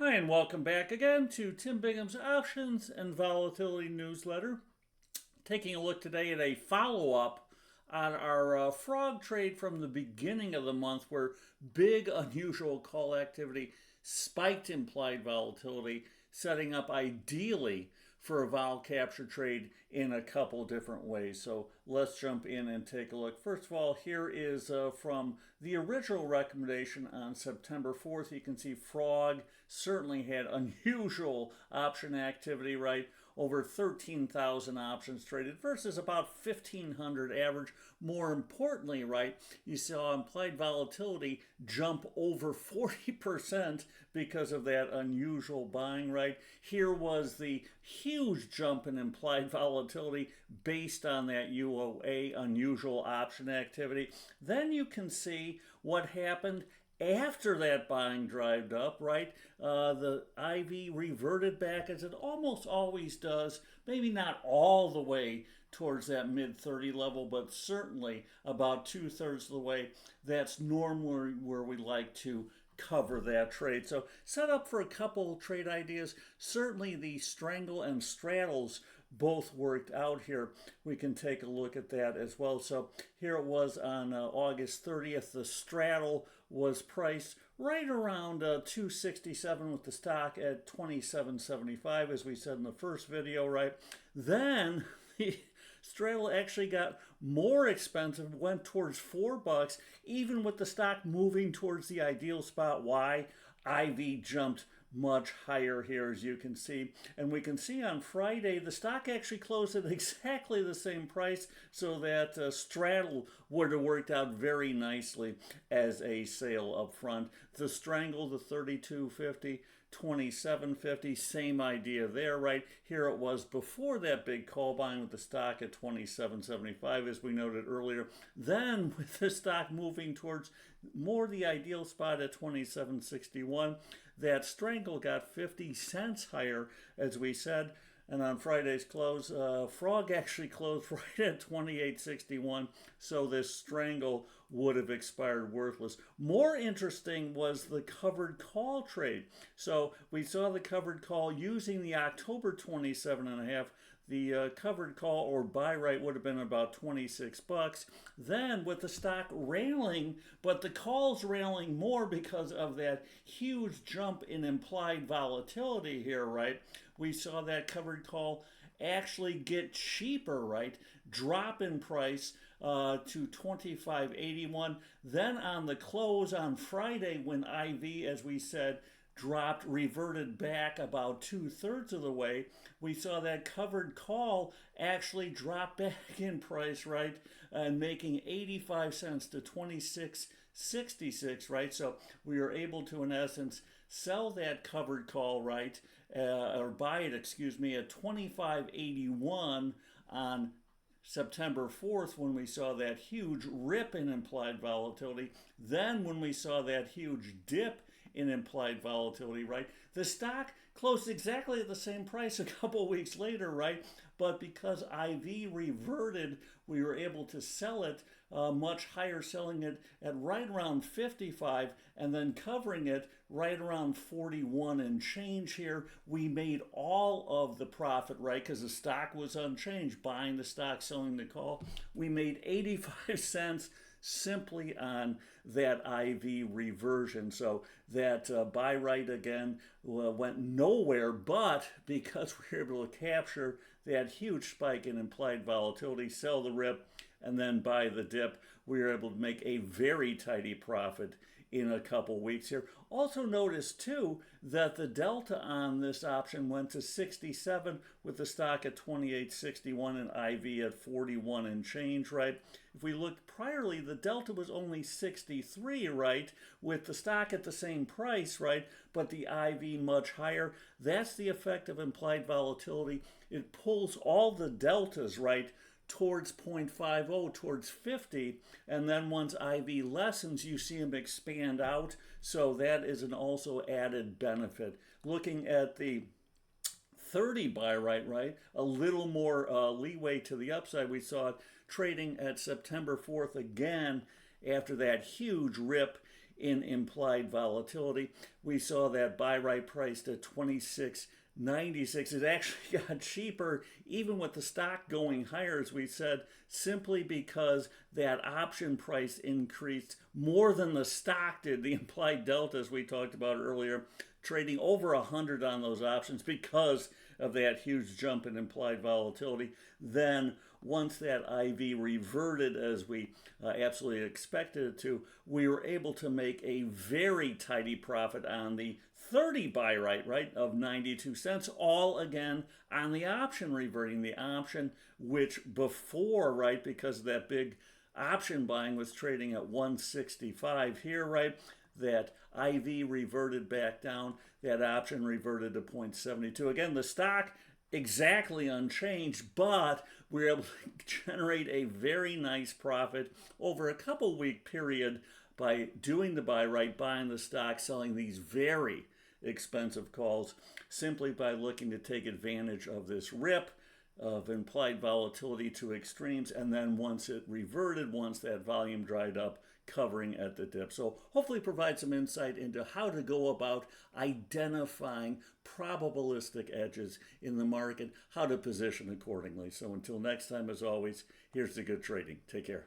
Hi, and welcome back again to Tim Bingham's Options and Volatility Newsletter. Taking a look today at a follow up on our frog trade from the beginning of the month, where big, unusual call activity spiked implied volatility, setting up ideally for a vol capture trade in a couple different ways. So let's jump in and take a look. First of all, here is from the original recommendation on September 4th. You can see Frog certainly had unusual option activity, right? Over 13,000 options traded versus about 1,500 average. More importantly, right, you saw implied volatility jump over 40% because of that unusual buying, right? Here was the huge jump in implied volatility based on that UOA unusual option activity. Then you can see what happened after that buying dried up, right? The IV reverted back as it almost always does, maybe not all the way towards that mid 30 level, but certainly about 2/3 of the way. That's normally where we like to cover that trade. So set up for a couple trade ideas. Certainly the strangle and straddles both worked out here. We can take a look at that as well. So here it was on August 30th. The straddle was priced right around 267 with the stock at 27.75, as we said in the first video, right? Then the straddle actually got more expensive, went towards $4, even with the stock moving towards the ideal spot. Why? IV jumped much higher here, as you can see. And we can see on Friday, the stock actually closed at exactly the same price, so that straddle would have worked out very nicely as a sale up front. The strangle, the 32.50, 27.50, same idea there, right? Here it was before that big call buying with the stock at 27.75, as we noted earlier. Then with the stock moving towards more the ideal spot at 27.61, that strangle got 50 cents higher, as we said. And on Friday's close, Frog actually closed right at 28.61, so this strangle would have expired worthless. More interesting was the covered call trade. So we saw the covered call using the October 27.5. The covered call or buy right would have been about $26. Then with the stock railing, but the calls railing more because of that huge jump in implied volatility here, right? We saw that covered call actually get cheaper, right? Drop in price to 25.81. Then on the close on Friday, when IV, as we said, dropped, reverted back about 2/3 of the way, we saw that covered call actually drop back in price, right? And making 85 cents to 26.66, right? So we were able to, in essence, sell that covered call, right? Or buy it, excuse me, at 25.81 on September 4th, when we saw that huge rip in implied volatility. Then when we saw that huge dip in implied volatility, right? The stock closed exactly at the same price a couple weeks later, right? But because IV reverted, we were able to sell it much higher, selling it at right around 55 and then covering it right around 41 and change here. We made all of the profit, right? Because the stock was unchanged, buying the stock, selling the call. We made 85 cents simply on that IV reversion. So that buy right again went nowhere, but because we were able to capture that huge spike in implied volatility, sell the rip, and then buy the dip, we were able to make a very tidy profit in a couple weeks here. Also notice too that the delta on this option went to 67 with the stock at 28.61 and IV at 41 and change, right? If we look priorly, the delta was only 63, right? With the stock at the same price, right? But the IV much higher. That's the effect of implied volatility. It pulls all the deltas, right, towards 0.50, towards 50, and then once IV lessens, you see them expand out, so that is an also added benefit. Looking at the 30 buy right, a little more leeway to the upside. We saw it trading at September 4th again after that huge rip in implied volatility. We saw that buy right priced at 26.96. It actually got cheaper even with the stock going higher, as we said, simply because that option price increased more than the stock did. The implied delta, as we talked about earlier, trading over 100 on those options because of that huge jump in implied volatility. Then once that IV reverted as we absolutely expected it to, we were able to make a very tidy profit on the 30 buy right of 92 cents, all again on the option reverting. The option which before, right, because of that big option buying was trading at 165 here, right, that IV reverted back down, that option reverted to 0.72. Again, the stock exactly unchanged, but we were able to generate a very nice profit over a couple week period by doing the buy right, buying the stock, selling these very expensive calls, simply by looking to take advantage of this rip of implied volatility to extremes, and then once it reverted, once that volume dried up, covering at the dip. So hopefully provide some insight into how to go about identifying probabilistic edges in the market, how to position accordingly. So until next time, as always, here's the good trading. Take care.